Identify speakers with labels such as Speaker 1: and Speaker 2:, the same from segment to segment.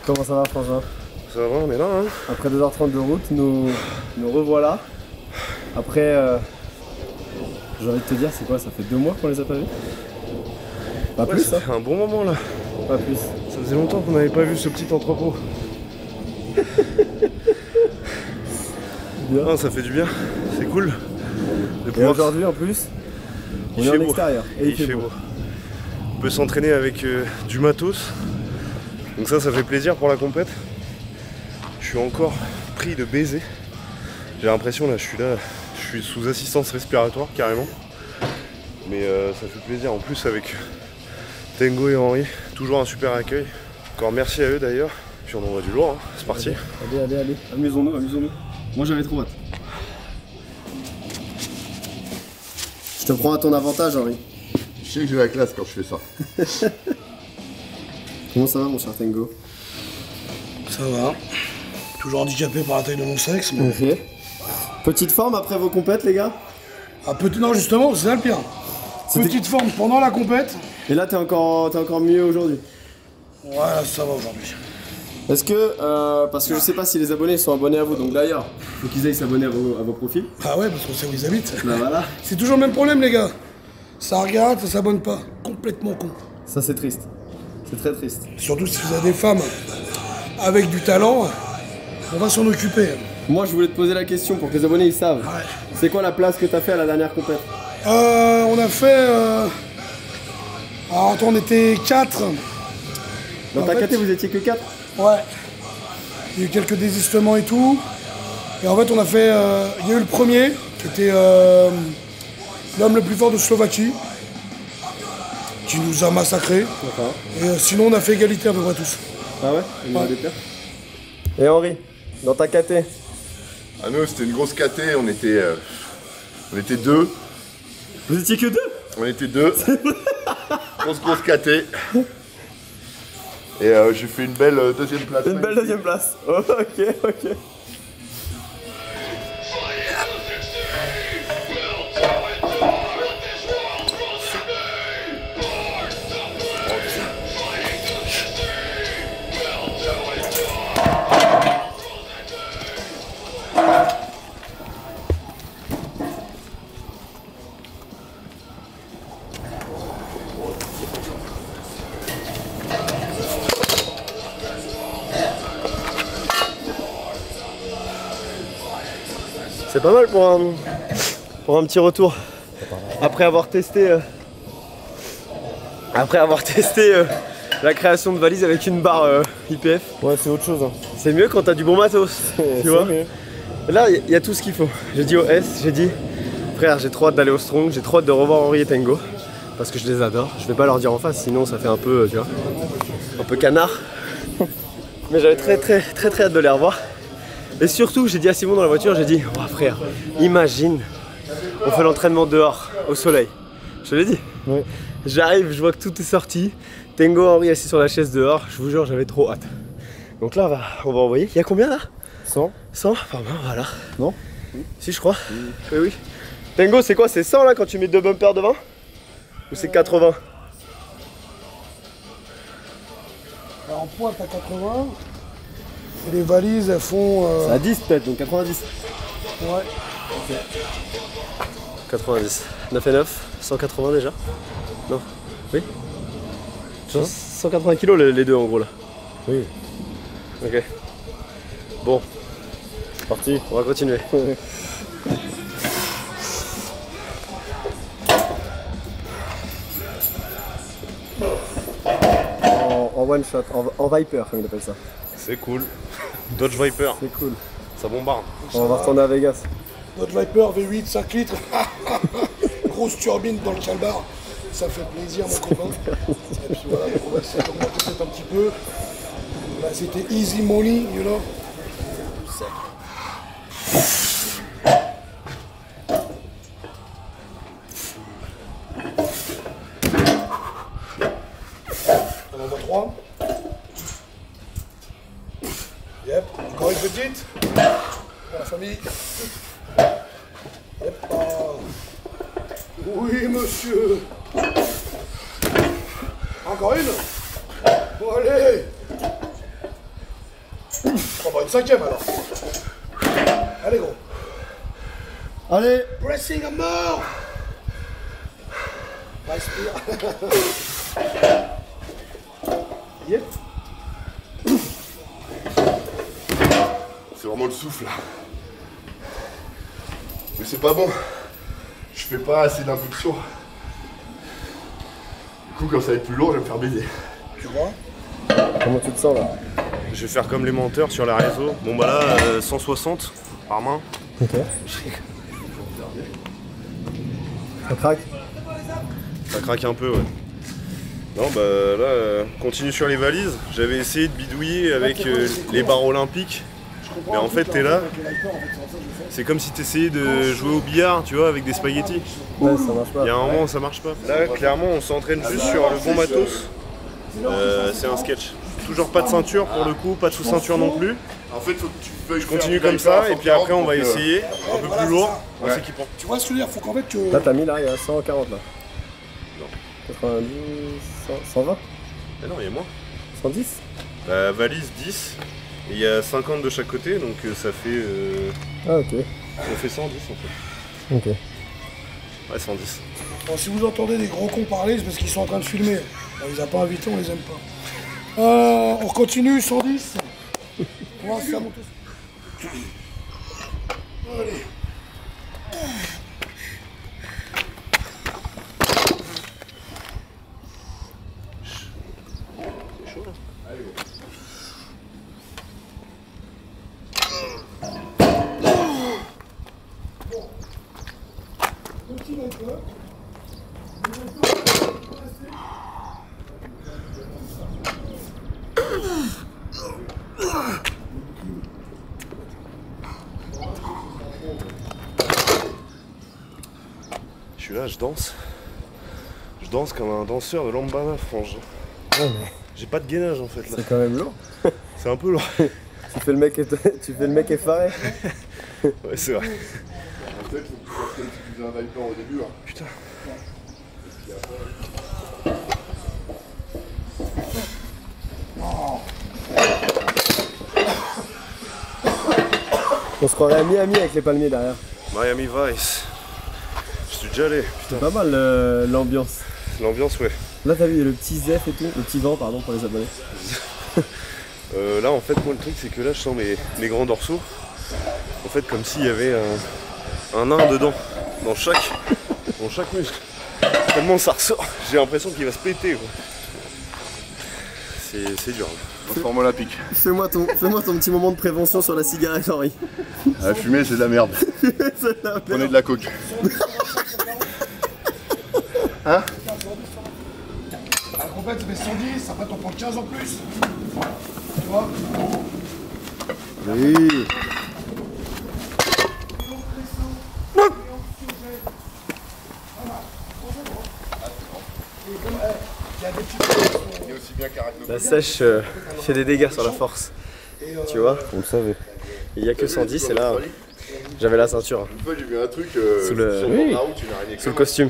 Speaker 1: Comment ça va, Frangin?
Speaker 2: Ça va, on est là, hein.
Speaker 1: Après 2h30 de route, nous revoilà. Après, j'ai envie de te dire, c'est quoi? Ça fait 2 mois qu'on les a pas vus? Pas plus,
Speaker 2: ça fait un bon moment là.
Speaker 1: Pas plus.
Speaker 2: Ça faisait longtemps qu'on n'avait pas vu ce petit entrepôt.
Speaker 1: Bien.
Speaker 2: Non, ça fait du bien, c'est cool.
Speaker 1: Et aujourd'hui en plus, on est en extérieur. Et il fait beau.
Speaker 2: On peut s'entraîner avec du matos. Donc ça fait plaisir pour la compète. Je suis encore pris de baiser. J'ai l'impression là, je suis sous assistance respiratoire carrément. Mais ça fait plaisir. En plus avec Tengo et Henri, toujours un super accueil. Encore merci à eux d'ailleurs. Puis on envoie du lourd, hein. C'est parti.
Speaker 1: Allez. Amusons-nous. Moi j'avais trop hâte. Je te prends à ton avantage, Henri.
Speaker 3: Je sais que j'ai la classe quand je fais ça.
Speaker 1: Comment ça va, mon cher Tengo?
Speaker 4: Ça va. Toujours handicapé par la taille de mon sexe. Mais...
Speaker 1: Ok. Petite forme après vos compètes, les gars?
Speaker 4: Ah, non, justement, c'est ça le pire. Petite forme pendant la compète.
Speaker 1: Et là, t'es encore mieux aujourd'hui?
Speaker 4: Ouais, là, ça va aujourd'hui.
Speaker 1: Est-ce que, parce que je sais pas si les abonnés sont abonnés à vous, donc d'ailleurs, faut qu'ils aillent s'abonner à vos profils.
Speaker 4: Ah ouais, parce qu'on sait où ils habitent.
Speaker 1: Bah voilà.
Speaker 4: C'est toujours le même problème, les gars. Ça regarde, ça s'abonne pas. Complètement con.
Speaker 1: Ça, c'est triste. C'est très triste.
Speaker 4: Surtout si vous avez des femmes avec du talent, on va s'en occuper.
Speaker 1: Moi, je voulais te poser la question pour que les abonnés ils savent.
Speaker 4: Ouais.
Speaker 1: C'est quoi la place que t'as fait à la dernière compète?
Speaker 4: On a fait... Alors attends, on était 4.
Speaker 1: Dans ta caté, vous étiez que 4?
Speaker 4: Ouais. Il y a eu quelques désistements et tout. Et en fait, on a fait... il y a eu le premier, qui était l'homme le plus fort de Slovaquie, qui nous a massacrés.
Speaker 1: D'accord.
Speaker 4: Et sinon, on a fait égalité à peu près tous.
Speaker 1: Ah ouais?
Speaker 4: Ouais.
Speaker 1: Et Henri, dans ta caté?
Speaker 3: Ah nous, c'était une grosse caté, on était 2.
Speaker 1: Vous étiez que 2?
Speaker 3: On était 2. grosse caté. Et j'ai fait une belle deuxième place.
Speaker 1: Une belle deuxième place. Oh, ok. C'est pas mal pour un petit retour. Après avoir testé la création de valises avec une barre IPF.
Speaker 2: Ouais, c'est autre chose. Hein.
Speaker 1: C'est mieux quand t'as du bon matos. Tu vois.
Speaker 2: Mieux.
Speaker 1: Et là, il y a tout ce qu'il faut. J'ai dit au S, j'ai dit frère, j'ai trop hâte d'aller au Strong, j'ai trop hâte de revoir Henri et Tengo. Parce que je les adore. Je vais pas leur dire en face, sinon ça fait un peu, tu vois, un peu canard. Mais j'avais très hâte de les revoir. Et surtout, j'ai dit à Simon dans la voiture, j'ai dit, oh frère, imagine, on fait l'entraînement dehors, au soleil. Je te l'ai dit.
Speaker 2: Ouais.
Speaker 1: J'arrive, je vois que tout est sorti. Tengo, Henri assis sur la chaise dehors. Je vous jure, j'avais trop hâte. Donc là, on va envoyer. Il y a combien là?
Speaker 2: 100.
Speaker 1: 100? Pardon, voilà.
Speaker 2: Non?
Speaker 1: Si, je crois. Oui. Tengo, c'est quoi? C'est 100 là quand tu mets 2 bumpers devant? Ou c'est 80?
Speaker 4: Alors, en pointe à 80. Et les valises, elles font...
Speaker 1: C'est à 10 peut-être, donc 90.
Speaker 4: Ouais.
Speaker 1: Ok. 90. 9 et 9, 180 déjà? Non? Oui? 180 kg les deux en gros là.
Speaker 2: Oui.
Speaker 1: Ok. Bon.
Speaker 2: C'est parti.
Speaker 1: On va continuer. en one shot, en Viper comme il appelle ça.
Speaker 2: C'est cool. Dodge Viper.
Speaker 1: C'est cool.
Speaker 2: Ça bombarde.
Speaker 1: On va retourner à Vegas.
Speaker 4: Notre Viper V8 5 litres. Grosse turbine dans le calbar. Ça fait plaisir mon copain. Et puis voilà, on va essayer d'augmenter peut-être un petit peu. Là c'était easy money, you know. On envoie 3. Yep, encore une petite. Pour la famille. Yep. Oh. Oui, monsieur. Encore une. Bon, allez. Bon, une 5e alors. Allez gros. Allez, pressing à mort. Respire. Yep.
Speaker 3: C'est vraiment le souffle là. Mais c'est pas bon. Je fais pas assez d'impulsion. Du coup, quand ça va être plus lourd, je vais me faire baiser.
Speaker 4: Tu vois?
Speaker 1: Comment tu te sens là?
Speaker 2: Je vais faire comme les menteurs sur la réseau. Bon bah là, 160 par main.
Speaker 1: Ok. Ça craque?
Speaker 2: Ça craque un peu, ouais. Non bah là, continue sur les valises. J'avais essayé de bidouiller avec les barres olympiques. Mais en fait, t'es là. C'est comme si t'essayais de jouer au billard, tu vois, avec des spaghettis.
Speaker 1: Ouais, ça marche pas.
Speaker 2: Il y a un moment où ça marche pas. Là, clairement, on s'entraîne juste sur le bon matos. C'est un sketch. Toujours pas de ceinture pour le coup, pas de sous-ceinture non plus.
Speaker 3: En fait, faut que tu veuilles
Speaker 2: Je continue comme ça et puis après on va essayer un peu plus lourd en s'équipant.
Speaker 4: Tu vois ce que je veux dire? Faut qu'en fait que.
Speaker 1: Là, t'as mis là, il y a 140 là. Non. 90, 120?
Speaker 2: Ah non, il y a moins.
Speaker 1: 110?
Speaker 2: La valise 10 et il y a 50 de chaque côté donc ça fait
Speaker 1: Ah, ok.
Speaker 2: 110 en fait.
Speaker 1: Ok.
Speaker 2: Ouais, 110.
Speaker 4: Bon, si vous entendez des gros cons parler, c'est parce qu'ils sont en train de filmer. On les a pas invités, on les aime pas. On continue, 110. On va faire monter. Allez.
Speaker 2: C'est chaud là.
Speaker 3: Allez, go.
Speaker 4: Continue un peu.
Speaker 2: Je suis là, je danse. Je danse comme un danseur de lambada, frange.
Speaker 1: Ouais, mais
Speaker 2: J'ai pas de gainage en fait là.
Speaker 1: c'est quand même lourd.
Speaker 2: C'est un peu lourd.
Speaker 1: Tu fais le mec, tu fais le mec effaré.
Speaker 2: Ouais, c'est vrai.
Speaker 3: En fait, faut que tu fasses comme si tu faisais un Viper au début. Hein.
Speaker 2: Putain.
Speaker 1: On se croirait à Miami avec les palmiers derrière.
Speaker 2: Miami Vice. Je suis déjà allé,
Speaker 1: C'est
Speaker 2: putain.
Speaker 1: pas mal l'ambiance.
Speaker 2: L'ambiance, ouais.
Speaker 1: Là, t'as vu le petit Zef et tout, le petit vent, pardon, pour les abonnés.
Speaker 2: Là, en fait, moi, le truc, c'est que là, je sens mes grands dorsaux. En fait, comme s'il y avait un nain dedans, dans chaque muscle. Tellement ça ressort, j'ai l'impression qu'il va se péter, quoi. C'est dur.
Speaker 3: Forme olympique.
Speaker 1: Fais-moi ton petit moment de prévention sur la cigarette, Henri.
Speaker 3: La fumée, c'est de la merde. Prenez de la coke. Hein?
Speaker 4: La compète, ça fait 110, après t'en prends 15 en plus. Tu vois?
Speaker 1: Oui.
Speaker 3: Il est aussi bien qu'arachnophobie.
Speaker 1: La sèche fait des dégâts sur la force. Tu vois, on le savait. Il n'y a que 110 et là, j'avais la ceinture
Speaker 3: Une fois, j'ai vu un truc
Speaker 1: Sous le-
Speaker 3: sur
Speaker 1: oui.
Speaker 3: la route, une araignée.
Speaker 1: sous le costume.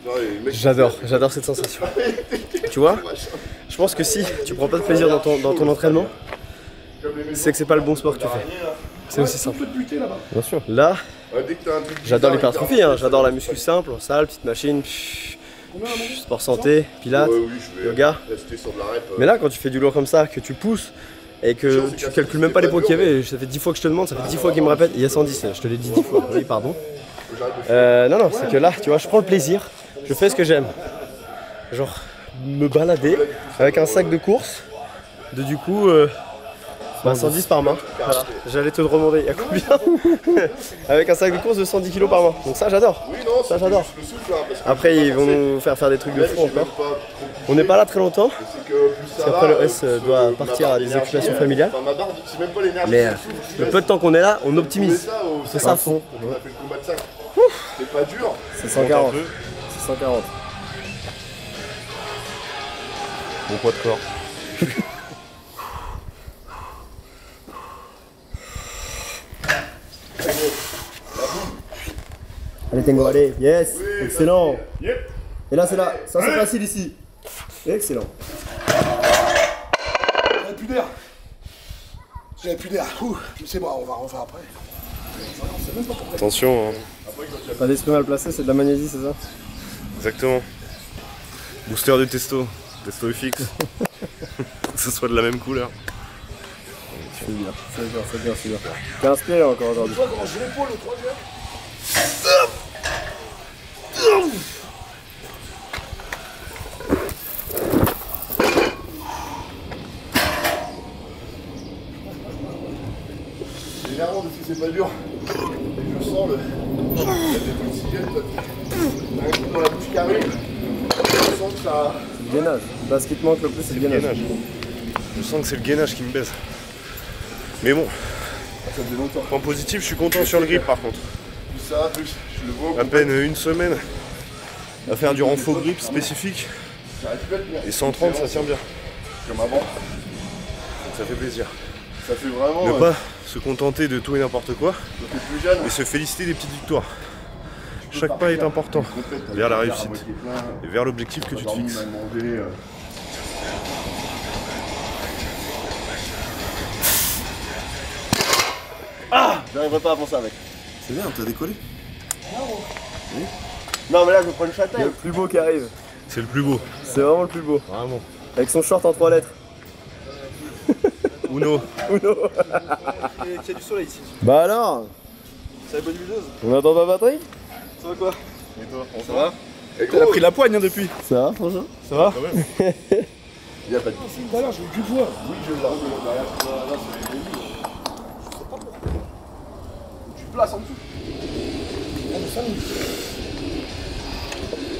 Speaker 3: Non, les mecs,
Speaker 1: J'adore cette sensation. Tu vois, je pense que si tu prends pas de plaisir dans ton entraînement, c'est que c'est pas le bon sport que tu fais. C'est aussi simple.
Speaker 4: Tu peux te buter là-bas.
Speaker 1: Bien sûr. Là,
Speaker 3: dès que t'as un truc
Speaker 1: j'adore
Speaker 3: bizarre,
Speaker 1: l'hypertrophie, hein. J'adore la muscu simple, en salle, petite machine, sport santé, pilates,
Speaker 3: Ouais, oui, je vais
Speaker 1: yoga.
Speaker 3: rester sur de la rep.
Speaker 1: Mais là, quand tu fais du lourd comme ça, que tu pousses et que tu calcules même pas les poids qu'il y avait, ça fait 10 fois que je te demande, ça fait 10 fois qu'il me répète, il y a 110, je te l'ai dit 10 fois, oui, pardon. Non, c'est que là, tu vois, je prends le plaisir, je fais ce que j'aime. Genre, me balader avec un sac de course, de du coup, 110 par main. Voilà. J'allais te demander, il y a combien? Avec un sac de course de 110 kg par main. Donc ça, j'adore.
Speaker 3: Oui, non,
Speaker 1: Ça, j'adore.
Speaker 3: le souffle, hein, parce que
Speaker 1: Après, ils vont nous faire des trucs de fou
Speaker 3: j'ai même
Speaker 1: encore.
Speaker 3: pas trop
Speaker 1: On n'est pas là très longtemps.
Speaker 3: c'est que plus ça
Speaker 1: Parce qu'après,
Speaker 3: va,
Speaker 1: le S
Speaker 3: plus,
Speaker 1: doit
Speaker 3: ma
Speaker 1: partir
Speaker 3: barre
Speaker 1: à des
Speaker 3: d'énergie,
Speaker 1: occupations familiales.
Speaker 3: Enfin, ma barre, c'est même pas l'énergie.
Speaker 1: Mais
Speaker 3: c'est le souffle,
Speaker 1: le peu de temps qu'on est là, on optimise.
Speaker 3: ça au
Speaker 1: C'est ça à fond.
Speaker 3: On a fait le combat de sac. C'est pas dur.
Speaker 1: C'est 140. C'est 140.
Speaker 2: Bon poids de corps.
Speaker 1: Allez Tengo, allez, yes, excellent. Et là c'est là, ça c'est facile ici. Excellent.
Speaker 4: J'aurais plus d'air. J'avais plus d'air. Ouh, mais c'est bon, on va refaire après.
Speaker 2: Attention, hein.
Speaker 1: Pas d'esprit mal placé, c'est de la magnésie, c'est ça?
Speaker 2: Exactement. Booster de testo. Testo FX. Que ce soit de la même couleur.
Speaker 1: C'est bien, c'est bien, c'est bien, c'est bien. T'es inspiré encore aujourd'hui.
Speaker 3: Généralement, parce que c'est pas dur. Et je sens l'oxygène dans la bouche qui arrive. Je sens que ça.
Speaker 1: C'est le gainage. Là, ce qui te manque le plus, c'est le gainage.
Speaker 2: Je sens que c'est le gainage qui me baise. Mais bon,
Speaker 3: Ça faisait longtemps.
Speaker 2: point positif, je suis content sur le grip par contre.
Speaker 3: Plus ça, plus je le vois.
Speaker 2: À peine une semaine à faire du renfort grip spécifique. Et 130, ça tient bien.
Speaker 3: Comme avant.
Speaker 2: Donc ça fait plaisir.
Speaker 3: Ça fait vraiment.
Speaker 2: Ne pas se contenter de tout et n'importe quoi,
Speaker 3: Quand t'es plus jeune.
Speaker 2: mais se féliciter des petites victoires. Chaque pas est important vers la réussite et vers l'objectif que tu te fixes.
Speaker 1: J'arriverai pas à penser avec.
Speaker 3: C'est bien, t'as décollé.
Speaker 1: Non, mais là, je prends une châtaigne. Le plus beau qui arrive.
Speaker 2: C'est le plus beau.
Speaker 1: C'est vraiment le plus beau.
Speaker 2: Vraiment.
Speaker 1: Avec son short en 3 lettres.
Speaker 2: Uno.
Speaker 1: Uno.
Speaker 5: Il y a du soleil ici.
Speaker 1: Bah alors,
Speaker 5: C'est la bonne huileuse.
Speaker 1: on attend pas Patrick?
Speaker 5: Ça va quoi?
Speaker 3: Et toi,
Speaker 5: Ça va? Elle a pris la poigne hein, depuis.
Speaker 1: Ça va, franchement?
Speaker 5: Ça va?
Speaker 3: Il y a pas de.
Speaker 4: Tout à l'heure, j'ai eu du poids.
Speaker 3: Oui, je l'ai. Là, c'est le début.
Speaker 5: Tu places en dessous.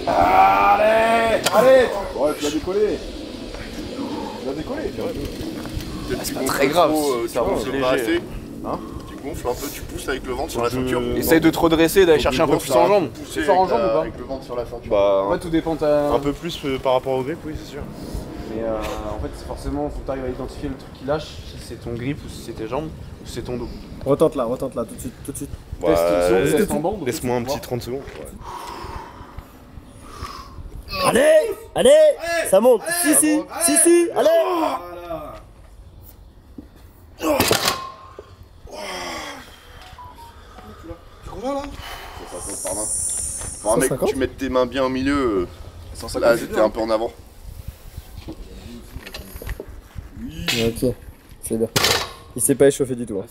Speaker 3: Allez. Ouais, tu l'as décollé. Tu l'as décollé, tu vois. C'est pas
Speaker 5: très grave,
Speaker 3: ça avance
Speaker 5: léger.
Speaker 3: pas assez. Tu gonfles un peu, tu pousses avec le ventre sur la ceinture.
Speaker 5: Essaye de te redresser, d'aller chercher un peu plus en jambe.
Speaker 3: Pousser
Speaker 5: Fort en
Speaker 3: avec
Speaker 5: jambe ou pas?
Speaker 3: avec le ventre sur la ceinture.
Speaker 2: Bah,
Speaker 5: Ouais, tout dépend ta.
Speaker 2: un peu plus par rapport au grip, oui, c'est sûr.
Speaker 5: Mais en fait, c'est forcément, faut que tu arrives à identifier le truc qui lâche, si c'est ton grip ou si c'est tes jambes ou si c'est ton dos.
Speaker 1: Retente là, tout de suite, tout de suite.
Speaker 2: Bah,
Speaker 5: Test en bande.
Speaker 2: laisse-moi un petit 30 secondes. Ouais.
Speaker 1: Allez, allez, ça monte. Si, allez.
Speaker 4: Tu combien là?
Speaker 3: Ça compte par main. Pour un mec,
Speaker 1: 150?
Speaker 3: tu mets tes mains bien au milieu. Là, j'étais un peu en avant.
Speaker 1: Ok, c'est bien. Il s'est pas échauffé du tout. Hein.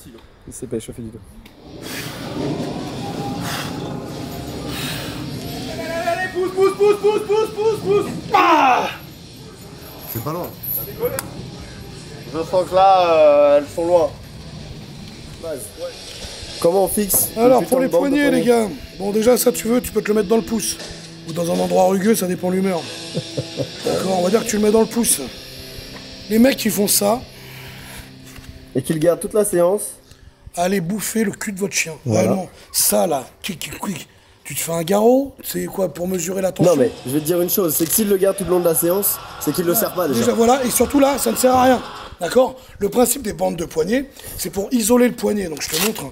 Speaker 1: Il s'est pas échauffé du tout.
Speaker 3: C'est pas loin.
Speaker 1: Je sens que là, elles sont loin. Comment on fixe?
Speaker 4: Alors, pour les poignets, les gars, bon, déjà, ça, tu peux te le mettre dans le pouce. Ou dans un endroit rugueux, ça dépend de l'humeur. D'accord, on va dire que tu le mets dans le pouce. Les mecs qui font ça,
Speaker 1: Et qu'il garde toute la séance.
Speaker 4: allez bouffer le cul de votre chien.
Speaker 1: Voilà.
Speaker 4: Vraiment. Ça, là, tu te fais un garrot, c'est quoi, pour mesurer la tension?
Speaker 1: Non mais, je vais te dire une chose, c'est que s'il le garde tout le long de la séance, c'est qu'il le sert pas déjà.
Speaker 4: Déjà, voilà, et surtout là, ça ne sert à rien. D'accord? Le principe des bandes de poignet, c'est pour isoler le poignet. Donc je te montre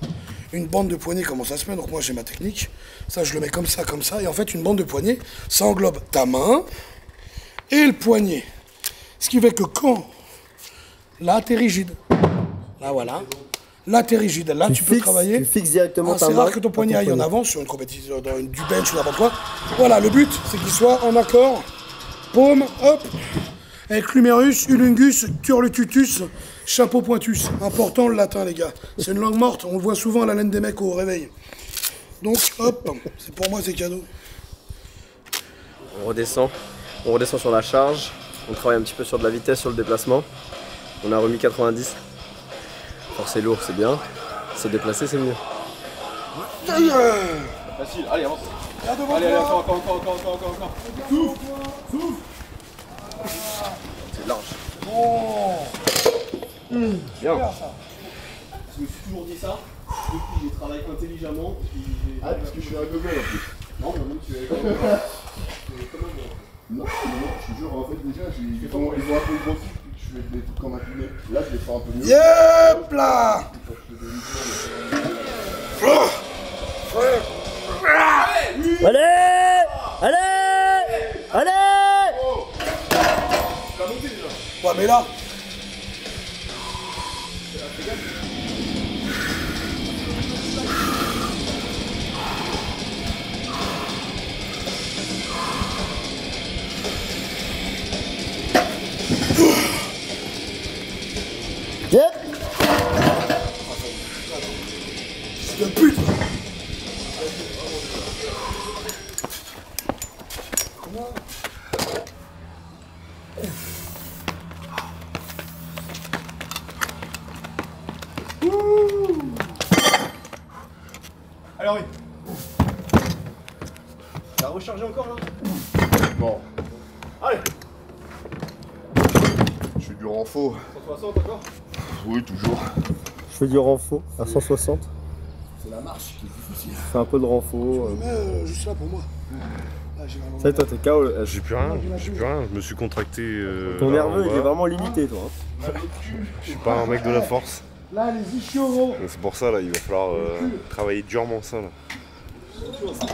Speaker 4: une bande de poignet, comment ça se met. Donc moi j'ai ma technique. Ça, je le mets comme ça. Et en fait, une bande de poignet, ça englobe ta main et le poignet. Ce qui fait que quand, là, t'es rigide. Là, voilà. Là, t'es rigide. Là, tu peux travailler.
Speaker 1: Tu fixes directement ta main.
Speaker 4: C'est rare que ton poignet aille en avant sur une compétition, dans du bench ou n'importe quoi. Voilà, le but, c'est qu'il soit en accord. Paume, hop. Avec l'humérus, ulungus, turlututus, chapeau pointus. Important le latin, les gars. C'est une langue morte. On le voit souvent à la laine des mecs au réveil. Donc, hop. C'est pour moi, c'est cadeau.
Speaker 1: On redescend sur la charge. On travaille un petit peu sur de la vitesse, sur le déplacement. On a remis 90. Forcer lourd, c'est bien. Se déplacer, c'est mieux.
Speaker 5: Facile, allez, avance. Allez, encore.
Speaker 3: C'est large.
Speaker 1: Bien.
Speaker 5: Je me suis toujours dit ça. Depuis, je travaille intelligemment.
Speaker 3: Ah, parce que je suis un gobel en plus.
Speaker 5: Non, mais même tu es
Speaker 3: Non, je te jure, en fait, déjà, ils ont un peu grossi, puis je fais des trucs comme un poulet. Là, je les fais un peu mieux.
Speaker 4: Yep là.
Speaker 1: Allez.
Speaker 4: Ouais, mais là. Yep. C'est de pute.
Speaker 1: Allez Henri. T'as rechargé encore là?
Speaker 3: Bon,
Speaker 1: Allez.
Speaker 3: je fais du renfort.
Speaker 1: 160 encore?
Speaker 3: Oui, toujours.
Speaker 1: Je fais du renfort à 160.
Speaker 4: C'est la marche qui est difficile.
Speaker 1: Je fais un peu de renfort.
Speaker 4: Mais juste là pour moi. Là, j'ai vraiment-
Speaker 1: Ça y est, toi t'es KO.
Speaker 2: J'ai plus rien, j'ai plus rien. Je me suis contracté.
Speaker 1: Ton
Speaker 2: là, en
Speaker 1: nerveux il
Speaker 2: bas.
Speaker 1: est vraiment limité toi.
Speaker 2: Je suis pas un mec de la force.
Speaker 4: Là, les ischios.
Speaker 2: Donc c'est pour ça là, il va falloir travailler durement ça là.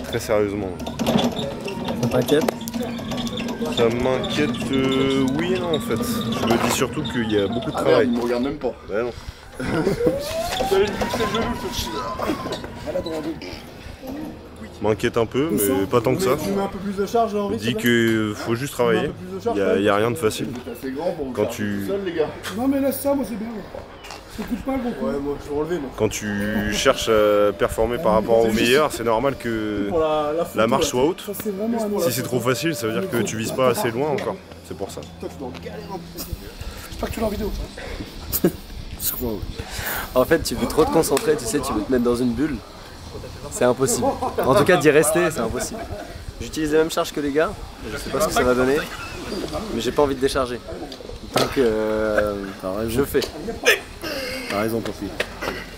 Speaker 2: Très sérieusement.
Speaker 1: Ça t'inquiète?
Speaker 2: Ça m'inquiète, oui et non en fait. Je me dis surtout qu'il y a beaucoup de
Speaker 3: Ah merde,
Speaker 2: travail.
Speaker 3: il me regarde même pas.
Speaker 2: Bah non. M'inquiète un peu, mais pas tant que ça.
Speaker 1: Tu mets un peu plus de charge Henri?
Speaker 2: Dis qu'il faut juste travailler. Il y a rien de facile.
Speaker 3: C'est assez grand pour vous
Speaker 2: Quand
Speaker 3: faire
Speaker 2: tu-
Speaker 3: tout seul, les gars.
Speaker 4: Non, mais laisse ça, moi c'est bien. Ça coûte pas gros coup.
Speaker 1: Ouais, moi je vais relever moi.
Speaker 2: Quand tu cherches à performer par rapport aux meilleurs, c'est normal que
Speaker 1: Pour la photo,
Speaker 2: la marche
Speaker 1: là.
Speaker 2: soit haute.
Speaker 4: Ça, c'est vraiment un
Speaker 2: Si c'est trop facile, ça veut dire que tu vises pas assez loin encore. C'est pour ça.
Speaker 1: Toi tu dois en galérer un peu.
Speaker 4: J'espère que tu l'as en vidéo. Ça.
Speaker 1: En fait, tu veux trop te concentrer, tu sais, tu veux te mettre dans une bulle. C'est impossible. En tout cas, d'y rester, c'est impossible. J'utilise les mêmes charges que les gars. Je sais pas ce que ça va donner, mais j'ai pas envie de décharger. Donc, je fais.
Speaker 3: T'as raison, Poppy.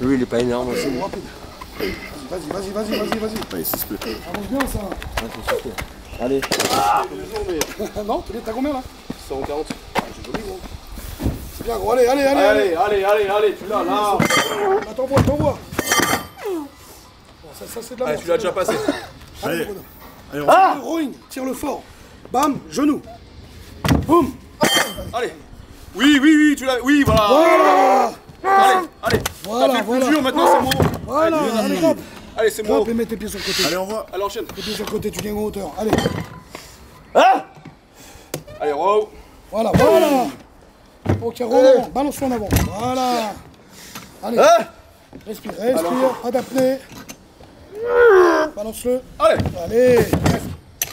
Speaker 1: Lui, il est pas énorme aussi.
Speaker 4: Vas-y.
Speaker 3: Allez, 6 peu.
Speaker 4: Avance bien ça.
Speaker 1: Allez.
Speaker 4: Non, t'as combien là?
Speaker 1: 140.
Speaker 4: C'est bien gros, allez.
Speaker 1: Allez, tu l'as là.
Speaker 4: T'envoies. Bon, ça c'est de la merde.
Speaker 1: Tu l'as déjà passé.
Speaker 4: Allez, Bruno. Le rowing, tire-le fort. Bam, genou. Boum.
Speaker 1: Allez. Oui, tu l'as. Oui, voilà. Allez.
Speaker 4: Voilà.
Speaker 1: T'as fait le plus dur, maintenant c'est bon.
Speaker 4: Voilà, allez, hop.
Speaker 1: Allez, c'est bon.
Speaker 4: Hop, et mets tes pieds sur le côté.
Speaker 3: Allez, on voit.
Speaker 1: Allez, enchaîne.
Speaker 4: Tes pieds sur le côté, tu gagnes en hauteur. Allez,
Speaker 1: Allez, row.
Speaker 4: voilà. Ok, row en avant, balance-le en avant. Voilà. Allez. Respire, pas d'apnée. Balance-le.
Speaker 1: Allez.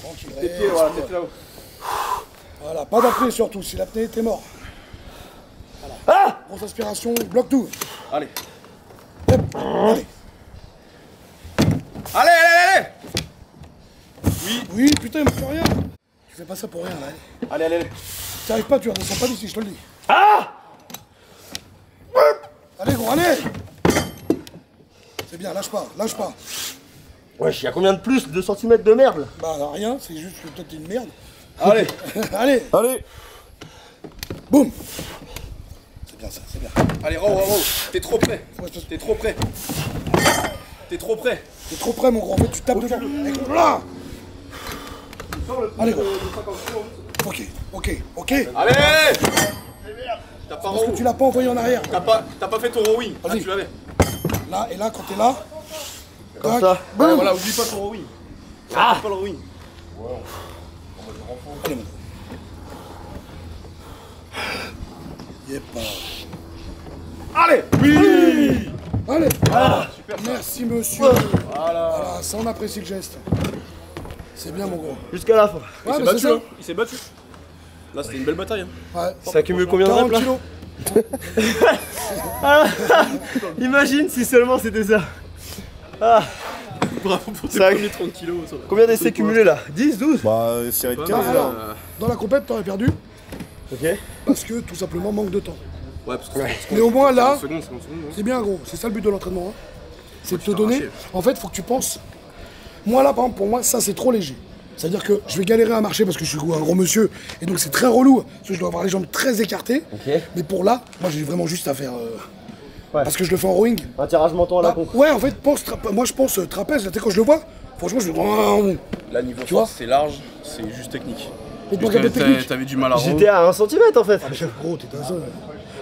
Speaker 4: Tranquille,
Speaker 1: Tes pieds, voilà, tes pieds là-haut.
Speaker 4: Voilà, pas d'apnée surtout. Si l'apnée, t'es mort. Voilà. Grosse aspiration, bloque tout.
Speaker 1: Allez.
Speaker 4: Hop, allez.
Speaker 1: Allez.
Speaker 4: Oui, putain, il me fait rien. Tu fais pas ça pour rien, là.
Speaker 1: Allez.
Speaker 4: Tu arrives pas, tu redescends pas d'ici, je te le dis. Allez, gros, allez. C'est bien, lâche pas.
Speaker 1: Wesh, y'a combien de plus? 2 cm de merde?
Speaker 4: Bah, rien, c'est juste que toi, t'es une merde.
Speaker 1: Allez.
Speaker 4: Allez. Boum. C'est bien ça, c'est bien.
Speaker 1: Allez, row. T'es trop près.
Speaker 4: Ouais,
Speaker 1: T'es trop près.
Speaker 4: T'es trop près, mon gros. En fait, tu tapes devant. Allez, gros, là. Allez, gros. Ok.
Speaker 1: Allez. T'as pas
Speaker 4: Parce que
Speaker 1: row.
Speaker 4: tu l'as pas envoyé en arrière.
Speaker 1: T'as pas fait ton rowing. Ah,
Speaker 4: Vas-y.
Speaker 1: tu l'avais.
Speaker 4: Là, et là, quand t'es là.
Speaker 1: Comme
Speaker 4: tac,
Speaker 1: ça.
Speaker 4: boum.
Speaker 1: Ouais, voilà, oublie pas ton rowing. Oublie pas le rowing.
Speaker 4: Allez, mon gros. Yep.
Speaker 1: Allez. Oui.
Speaker 4: Allez.
Speaker 1: Super.
Speaker 4: Merci, monsieur. Voilà, ça, on apprécie le geste. C'est bien, mon gros.
Speaker 1: Jusqu'à la fin.
Speaker 4: Ouais,
Speaker 1: Il s'est
Speaker 4: bah,
Speaker 1: battu,
Speaker 4: c'est ça.
Speaker 1: hein. Il s'est battu. Là, c'était une belle bataille. Hein.
Speaker 4: Ouais.
Speaker 1: Ça accumule combien de
Speaker 4: 40
Speaker 1: reps là?
Speaker 4: kilos.
Speaker 1: Imagine si seulement c'était ça. Bravo pour tes premiers 30 kilos. Ça va. Combien d'essais cumulés là? 10, 12?
Speaker 3: Bah, série de 15
Speaker 4: Ah,
Speaker 3: là.
Speaker 4: alors, dans la compète, t'aurais perdu
Speaker 1: Ok.
Speaker 4: parce que tout simplement manque de temps.
Speaker 1: Ouais, parce que
Speaker 4: Mais au moins là,
Speaker 1: seconde.
Speaker 4: c'est bien gros. C'est ça le but de l'entraînement. Hein. C'est de te
Speaker 1: t'as
Speaker 4: donner.
Speaker 1: arraché.
Speaker 4: En fait, faut que tu penses. Moi là, par exemple, pour moi, ça c'est trop léger. C'est-à-dire que je vais galérer à marcher parce que je suis un gros monsieur et donc c'est très relou parce que je dois avoir les jambes très écartées.
Speaker 1: Ok.
Speaker 4: Mais pour là, moi j'ai vraiment juste à faire. Parce que je le fais en rowing.
Speaker 1: Un tirage menton à la
Speaker 4: Bah,
Speaker 1: con.
Speaker 4: ouais, en fait, moi je pense trapèze. Là, tu sais, quand je le vois, franchement, je vais.
Speaker 5: Là, niveau
Speaker 4: Tu vois
Speaker 5: force, c'est large, c'est juste technique.
Speaker 4: Il te manque un peu de technique.
Speaker 5: T'avais du mal à
Speaker 1: J'étais à 1 cm en fait.
Speaker 4: Gros, t'es un seul.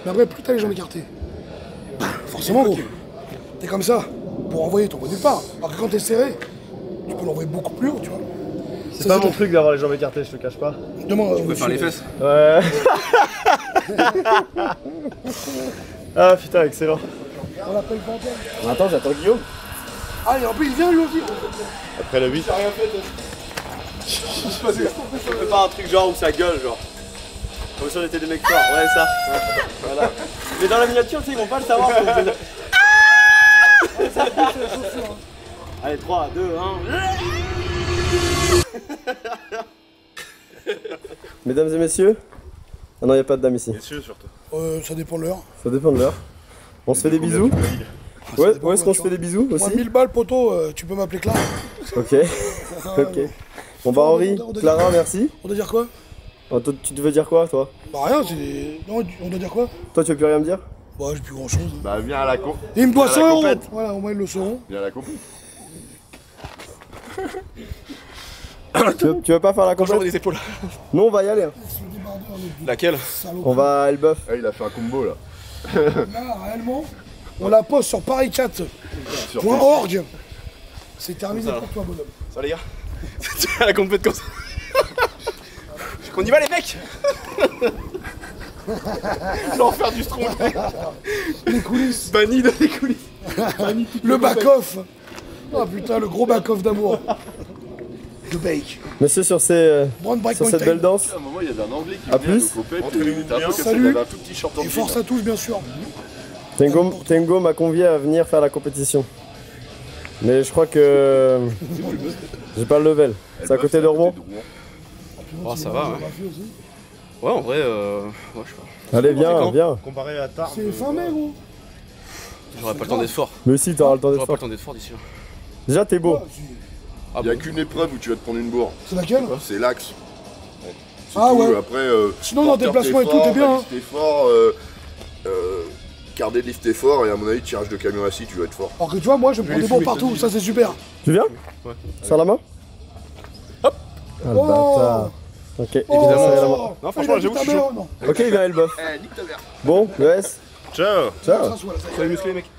Speaker 4: Mais après, plus t'as les jambes écartées, bam, Forcément, gros. T'es comme ça. Pour envoyer, t'envoies nulle part. Alors que quand t'es serré, tu peux l'envoyer beaucoup plus haut, tu vois.
Speaker 1: C'est pas mon truc d'avoir les jambes écartées, je te cache pas.
Speaker 4: Demande,
Speaker 5: Tu peux faire les fesses.
Speaker 1: Ouais. Ah putain, excellent.
Speaker 4: On l'appelle Panthère.
Speaker 1: Attends, j'attends Guillaume.
Speaker 4: Ah, et en plus, il vient lui aussi.
Speaker 2: Après la 8.
Speaker 1: Fais pas un truc genre où ça gueule, genre. Comme si on était des mecs forts, ouais, ça. Voilà. Mais dans la miniature, tu sais, ils vont pas le savoir. Donc allez, 3, 2, 1. Mesdames et messieurs. Ah non, il n'y a pas de dame ici.
Speaker 2: Messieurs surtout.
Speaker 4: Ça dépend de l'heure.
Speaker 1: Ça dépend de l'heure. On se fait des bisous. Ouais, où est-ce qu'on se fait des bisous
Speaker 4: Moi,
Speaker 1: aussi?
Speaker 4: 1000 balles, poteau, tu peux m'appeler Clara.
Speaker 1: Ok. Ok. Bon bah Henri, Clara, merci.
Speaker 4: On doit dire quoi?
Speaker 1: Oh, toi, tu veux dire quoi, toi?
Speaker 4: Bah rien, c'est... Non, on doit dire quoi?
Speaker 1: Toi, tu veux plus rien me dire?
Speaker 4: Bah, j'ai plus grand chose.
Speaker 3: Bah viens à la con.
Speaker 4: Il me doit
Speaker 3: à la
Speaker 4: 100 euros.
Speaker 3: compète.
Speaker 4: Voilà, au moins ils le sauront.
Speaker 3: Viens à la compète.
Speaker 1: Tu veux pas faire la
Speaker 5: Bonjour
Speaker 1: compète?
Speaker 5: des épaules.
Speaker 1: Nous, on va y aller. Hein.
Speaker 5: Laquelle?
Speaker 1: On va à Elbeuf.
Speaker 3: Ah, il a fait un combo là.
Speaker 4: Là, réellement, on la pose sur paris4.org. C'est terminé pour toi, bonhomme.
Speaker 5: Ça les gars. Tu vas à la compète comme ça. On y va les mecs. L'enfer du strong.
Speaker 4: Les coulisses.
Speaker 5: Banni de les coulisses.
Speaker 4: Le back-off. Oh putain, le gros back-off d'amour. De bake.
Speaker 1: Messieurs, sur cette belle danse.
Speaker 3: À un moment, il y avait un anglais qui
Speaker 1: À
Speaker 3: venait à
Speaker 1: plus.
Speaker 3: nos compètes.
Speaker 2: Entraînez-vous
Speaker 3: Il était un peu
Speaker 2: bien.
Speaker 3: comme ça,
Speaker 4: Salut.
Speaker 3: il avait un tout petit short en
Speaker 4: Et force
Speaker 3: jean.
Speaker 4: à tous, bien sûr.
Speaker 1: Tengo m'a convié à venir faire la compétition. Mais je crois que j'ai pas le level. C'est à côté de Rouen.
Speaker 5: Oh ça va ouais. Ouais en vrai ouais je sais pas.
Speaker 1: Allez, viens, viens.
Speaker 2: Comparé à Tarbes.
Speaker 4: C'est fin mai, gros.
Speaker 5: J'aurais pas le temps d'être fort.
Speaker 1: Mais si, t'auras le temps d'être
Speaker 5: J'aurais pas
Speaker 1: fort.
Speaker 5: le temps d'être fort d'ici là.
Speaker 1: Déjà, t'es beau.
Speaker 3: Il n'y a qu'une épreuve où tu vas te prendre une bourre.
Speaker 4: C'est laquelle?
Speaker 3: C'est l'axe. C'est
Speaker 4: Ah
Speaker 3: tout.
Speaker 4: ouais.
Speaker 3: Après,
Speaker 4: Sinon, dans tes
Speaker 3: porteur,
Speaker 4: placements et tout,
Speaker 3: fort,
Speaker 4: t'es bien, hein.
Speaker 3: balise, t'es fort, quart lift t'es fort, et à mon avis, tirage de camion assis, tu vas être fort.
Speaker 4: Alors que tu vois, moi, je me prends des bons partout. Ça, c'est super.
Speaker 1: Tu viens? Ouais. Serre la main? Hop! Ah, le
Speaker 4: Oh.
Speaker 1: bâtard. Ok,
Speaker 4: Oh.
Speaker 1: évidemment, serrer la main.
Speaker 5: Non franchement j'avoue que je suis chaud.
Speaker 1: Ok, il vient Elbeuf. Bon, le S.
Speaker 2: Ciao.
Speaker 1: Ciao.
Speaker 5: Soyez musclés les mecs.